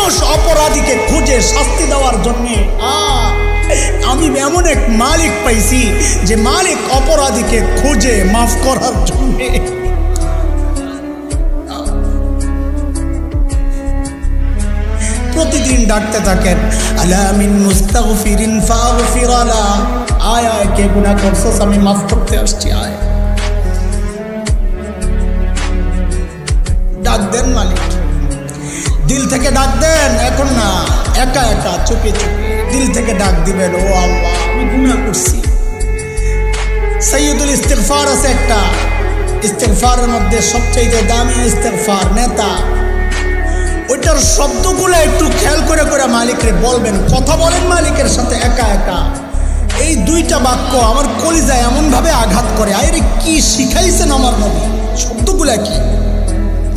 মানুষ অপরাধীকে খুঁজে শাস্তি দেওয়ার জন্যে, আমি এমন এক মালিক পাইছি যে মালিক অপরাধীকে খুঁজে মাফ করার জন্যে। প্রতিদিন ডাকতে থাকেন, আলা মিন মুস্তাগফিরিন ফাগফির লা, আয় আয় কে গুনাহ করছস, আমি মাফ করতে আসছি, আয়। ডাক দেন মালিক, দিল থেকে ডাক দেন, এখন না, একা একা চুপে চুপে দিল থেকে ডাক দিবেন, ও আল্লাহ আমি গুনাহ করছি। সাইয়্যিদুল ইস্তিগফার আছে একটা, ইস্তিগফারের মধ্যে সবচেয়ে দামি ইস্তিগফার নেতা, ওইটার শব্দগুলো একটু খেয়াল করে করে মালিকরে বলবেন, কথা বলেন মালিকের সাথে একা একা। এই দুইটা বাক্য আমার কলিজায় এমনভাবে আঘাত করে, আরে কি শিখাইছেন আমার নবী, শব্দগুলা কি।